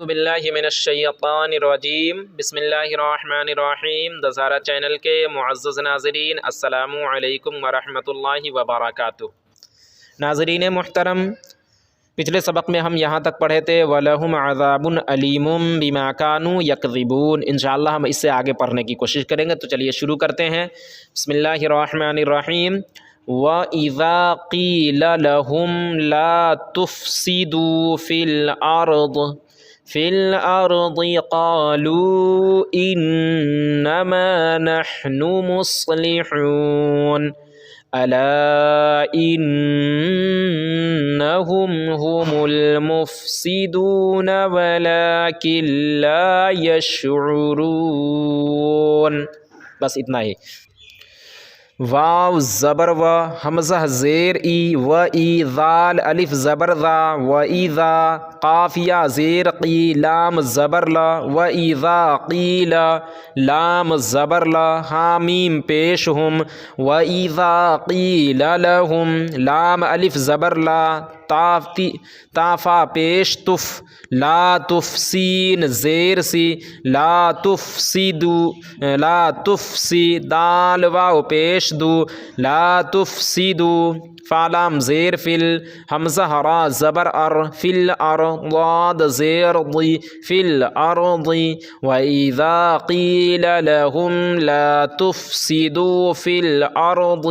اعوذ باللہ من الشیطان الرجیم بسم اللہ الرحمن الرحیم دزارہ چینل کے معزز ناظرین السلام علیکم ورحمۃ اللہ وبرکاتہ۔ ناظرین محترم، پچھلے سبق میں ہم یہاں تک پڑھے تھے وَلَهُمْ عَذَابٌ أَلِيمٌ بِمَا كَانُوا يَكْذِبُونَ۔ انشاءاللہ ہم اس سے آگے پڑھنے کی کوشش کریں گے، تو چلیے شروع کرتے ہیں۔ بسم اللہ الرحمن الرحیم۔ وَإِذَا قِيلَ لَهُمْ لَا تُفْسِدُوا فِي الْأَرْضِ قَالُوا إِنَّمَا نَحْنُ مُصْلِحُونَ أَلَا إِنَّهُمْ هُمُ الْمُفْسِدُونَ وَلَكِنْ لَا يَشْعُرُونَ۔ بس اتنا ہی۔ واو زبر و، حمزہ زیر ای و ای، ذال الف زبر ذا و ایذا، قاف یا زیر قی، لام زبر لا و ایذا قیل، لام زبر لا، حامیم پیش ہم و ایذا قیل لہم، لام الف زبر لا، تافا پیش تف، لا تفسین زیر سی، لا تفسدو، لا تفسی، دال واو پیش دو، لا تفسدو، فالام زیر فل، حمزہ را زبر ار، فل ار، ضاد زیر ضی، فل ارضی، وَإِذَا قِيلَ لَهُمْ لَا تُفْسِدُوا فِي الْأَرْضِ،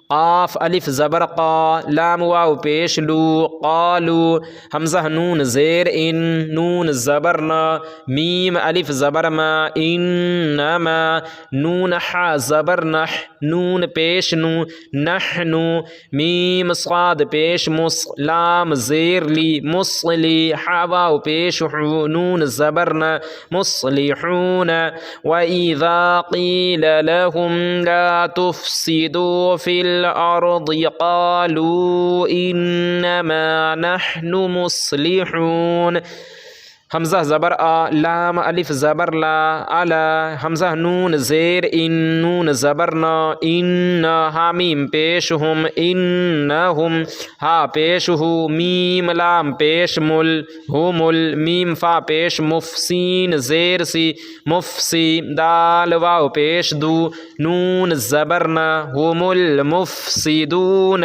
قاف الف زبر قا، لام واو پیش لو، قالو، حمزہ نون زیر ان، نون زبر نا، میم الف زبر ما، انما، نون حا زبر نح، نون پیش نو، نحنو، میم صاد پیش مس، لام زیر لی، مصلی، حا واو پیش حو، نون زبر نا، مصلحون، وَإِذَا قِيلَ لَهُمْ لَا تُفْسِدُوا فِي الْأَرْضِ قَالُوا إِنَّمَا نَحْنُ مُصْلِحُونَ، حمزہ زبر آ، لام الف زبر لا، علا، حمزہ نون زیر ان، نون زبر نا، ان، حامیم پیش ہم، انہم، ہا پیش ہو، میم لام پیش مل، ہمل، میم فا پیش مفسین زیر سی، مفسی، دال واو پیش دو، نون زبر نا، ہم المفسدون،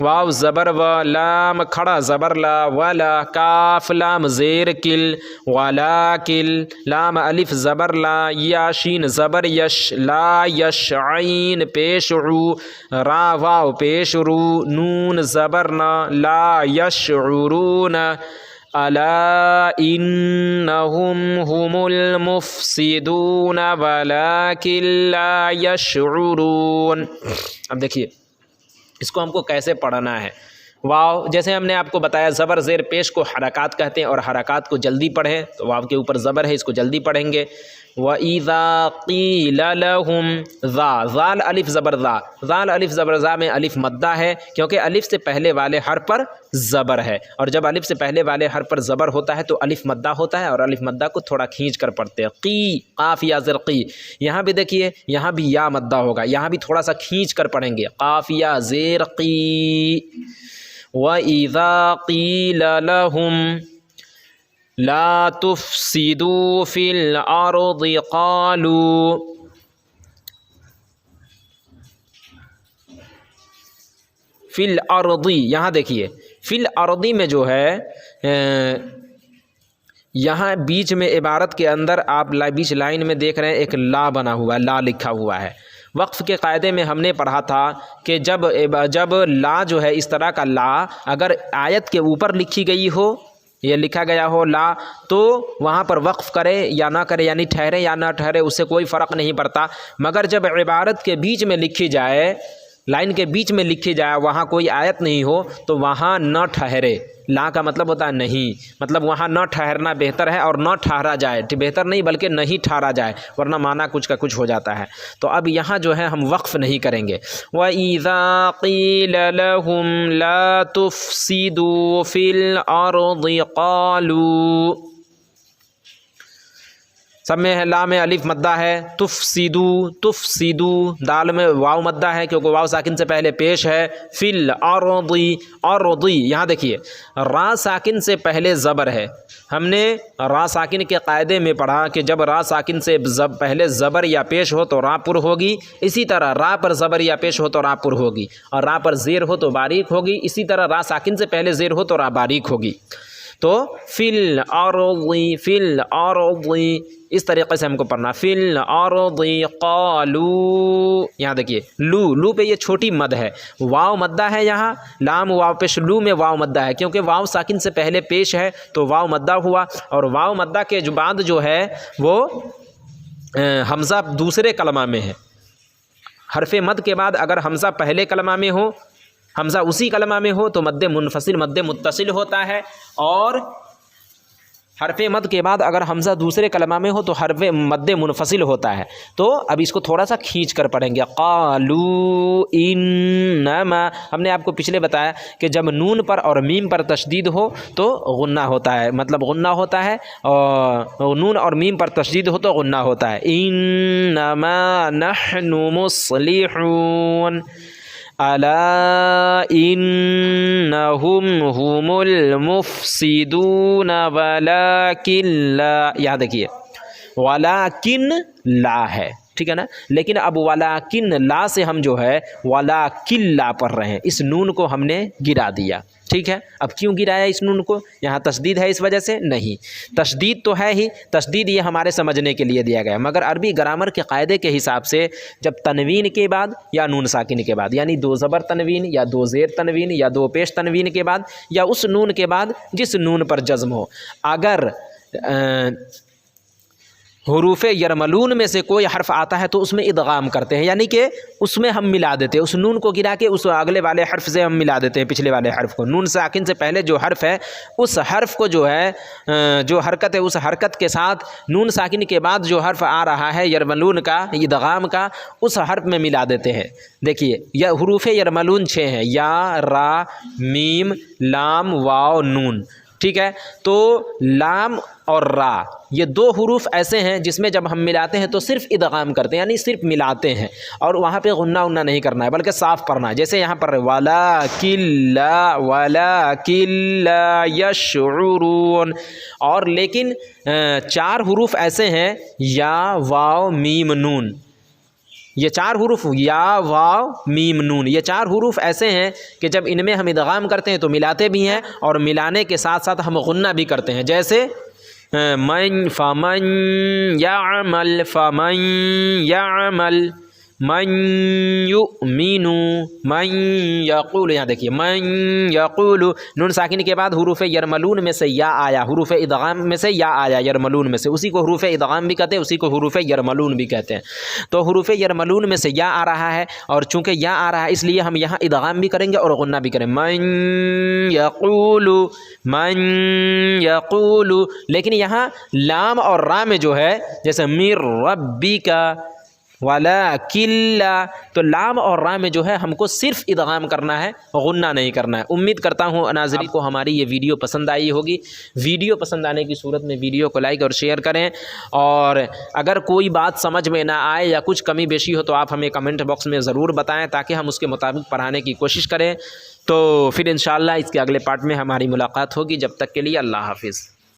واو زبر و، لام کھڑا زبر لا، ولا، کاف لام زیر کل، ولا کل، لام الف زبر لا، یاشین زبر یش، لا یش، عین پیش عو، را واو پیش رو، نون زبر نا، لا یشعرون، الا انہم هم المفسدون ولکن لا یشعرون۔ اب دیکھیے اس کو ہم کو کیسے پڑھنا ہے۔ واو جیسے ہم نے آپ کو بتایا زبر زیر پیش کو حرکات کہتے ہیں، اور حرکات کو جلدی پڑھیں تو واو کے اوپر زبر ہے، اس کو جلدی پڑھیں گے۔ وَإِذَا قِيلَ لَهُمْ، ذا، ذال الف زبر ذا، ذال الف زبر ذا میں الف مدہ ہے، کیونکہ الف سے پہلے والے حرف پر زبر ہے، اور جب الف سے پہلے والے حرف پر زبر ہوتا ہے تو الف مدہ ہوتا ہے، اور الف مدہ کو تھوڑا کھینچ کر پڑھتے ہیں۔ قی، قاف یا زر قی، یہاں بھی دیکھیے یہاں بھی یا مدہ ہوگا، یہاں بھی تھوڑا سا کھینچ کر پڑھیں گے، قاف یا زیر قی۔ وَإِذَا قِيلَ لَهُمْ لَا تُفْسِدُوا فِي الْأَرْضِ قَالُوا، فِي الْأَرْضِ، یہاں دیکھیے فِي الْأَرْضِ میں جو ہے یہاں بیچ میں عبارت کے اندر آپ بیچ لائن میں دیکھ رہے ہیں ایک لا بنا ہوا ہے، لا لکھا ہوا ہے۔ وقف کے قاعدے میں ہم نے پڑھا تھا کہ جب لا جو ہے اس طرح کا لا اگر آیت کے اوپر لکھی گئی ہو، یہ لکھا گیا ہو لا، تو وہاں پر وقف کرے یا نہ کرے، یعنی ٹھہرے یا نہ ٹھہرے، اس سے کوئی فرق نہیں پڑتا۔ مگر جب عبارت کے بیچ میں لکھی جائے، لائن کے بیچ میں لکھی جائے، وہاں کوئی آیت نہیں ہو، تو وہاں نہ ٹھہرے۔ لا کا مطلب ہوتا ہے نہیں، مطلب وہاں نہ ٹھہرنا بہتر ہے، اور نہ ٹھہرا جائے، بہتر نہیں بلکہ نہیں ٹھہرا جائے، ورنہ معنی کچھ کا کچھ ہو جاتا ہے۔ تو اب یہاں جو ہے ہم وقف نہیں کریں گے۔ وَإِذَا قِيلَ لَهُمْ لَا تُفْسِدُوا فِي الْأَرْضِ قَالُوا، سب میں ہے لام الف مدہ ہے، تفسدو، تفسدو، دال میں واو مدہ ہے کیونکہ واو ساکن سے پہلے پیش ہے، فل ارضی، ارضی، یہاں دیکھیے را ساکن سے پہلے زبر ہے، ہم نے را ساکن کے قاعدے میں پڑھا کہ جب را ساکن سے پہلے زبر یا پیش ہو تو را پر ہوگی، اسی طرح را پر زبر یا پیش ہو تو را پر ہوگی، اور را پر زیر ہو تو باریک ہوگی، اسی طرح را ساکن سے پہلے زیر ہو تو را باریک ہوگی۔ تو فی الارض اس طریقے سے ہم کو پڑھنا، فی الارض قالوا، یہاں دیکھیے لو پہ یہ چھوٹی مد ہے، واو مدہ ہے، یہاں لام واو پیش لو میں واو مدہ ہے، کیونکہ واو ساکن سے پہلے پیش ہے تو واو مدہ ہوا، اور واو مدہ کے بعد جو ہے وہ حمزہ دوسرے کلمہ میں ہے۔ حرف مد کے بعد اگر حمزہ پہلے کلمہ میں ہو، حمزہ اسی کلمہ میں ہو تو مد منفصل مد متصل ہوتا ہے، اور حرف مد کے بعد اگر حمزہ دوسرے کلمہ میں ہو تو حرف مد منفصل ہوتا ہے۔ تو اب اس کو تھوڑا سا کھینچ کر پڑھیں گے، قالوا انما، ہم نے آپ کو پچھلے بتایا کہ جب نون پر اور میم پر تشدید ہو تو غنہ ہوتا ہے، مطلب غنہ ہوتا ہے، اور نون اور میم پر تشدید ہو تو غنہ ہوتا ہے۔ انما نحن مصلحون الا انہم هم المفسدون ولکن لا، یہاں دیکھیے ولکن لا ہے، ٹھیک ہے نا، لیکن اب ولکن لا سے ہم جو ہے ولکن لا پڑھ رہے ہیں، اس نون کو ہم نے گرا دیا، ٹھیک ہے۔ اب کیوں گرایا اس نون کو؟ یہاں تشدید ہے اس وجہ سے؟ نہیں، تشدید تو ہے ہی، تشدید یہ ہمارے سمجھنے کے لیے دیا گیا، مگر عربی گرامر کے قاعدے کے حساب سے جب تنوین کے بعد یا نون ساکن کے بعد، یعنی دو زبر تنوین یا دو زیر تنوین یا دو پیش تنوین کے بعد یا اس نون کے بعد جس نون پر جزم ہو، اگر حروف یرملون میں سے کوئی حرف آتا ہے تو اس میں ادغام کرتے ہیں، یعنی کہ اس میں ہم ملا دیتے ہیں، اس نون کو گرا کے اس اگلے والے حرف سے ہم ملا دیتے ہیں، پچھلے والے حرف کو، نون ساکن سے پہلے جو حرف ہے اس حرف کو جو ہے جو حرکت ہے اس حرکت کے ساتھ نون ساکن کے بعد جو حرف آ رہا ہے یرملون کا، ادغام کا، اس حرف میں ملا دیتے ہیں۔ دیکھیے یہ حروف یرملون 6 ہیں، یا، را، میم، لام، واو، نون، ٹھیک ہے۔ تو لام اور را یہ دو حروف ایسے ہیں جس میں جب ہم ملاتے ہیں تو صرف ادغام کرتے ہیں، یعنی صرف ملاتے ہیں، اور وہاں پہ غنہ انہ نہیں کرنا ہے بلکہ صاف پڑھنا ہے، جیسے یہاں پر وَلَٰكِن لَا يَشْعُرُونَ۔ اور لیکن 4 حروف ایسے ہیں، یا، واو، میم، نون، یہ 4 حروف، یا، واو، میم، نون، یہ 4 حروف ایسے ہیں کہ جب ان میں ہم ادغام کرتے ہیں تو ملاتے بھی ہیں، اور ملانے کے ساتھ ساتھ ہم غنہ بھی کرتے ہیں، جیسے فمن یعمل من یؤمن من یقول، یہاں دیکھیے من یقول، نون ساکن کے بعد حروف یرملون میں سے یا آیا، حروف ادغام میں سے یا آیا یرملون میں سے، اسی کو حروف ادغام بھی کہتے ہیں، اسی کو حروف یرملون بھی کہتے ہیں۔ تو حروف یرملون میں سے یا آ رہا ہے، اور چونکہ یا آ رہا ہے اس لیے ہم یہاں ادغام بھی کریں گے اور غنہ بھی کریں، من یقول، لیکن یہاں لام اور را میں جو ہے جیسے مر ربک وَلَٰكِن لَا، تو لام اور را میں جو ہے ہم کو صرف ادغام کرنا ہے، غنہ نہیں کرنا ہے۔ امید کرتا ہوں ناظرین کو ہماری یہ ویڈیو پسند آئی ہوگی۔ ویڈیو پسند آنے کی صورت میں ویڈیو کو لائک اور شیئر کریں، اور اگر کوئی بات سمجھ میں نہ آئے یا کچھ کمی بیشی ہو تو آپ ہمیں کمنٹ باکس میں ضرور بتائیں تاکہ ہم اس کے مطابق پڑھانے کی کوشش کریں۔ تو پھر انشاءاللہ اس کے اگلے پارٹ میں ہماری ملاقات ہوگی، جب تک کے لیے اللہ حافظ۔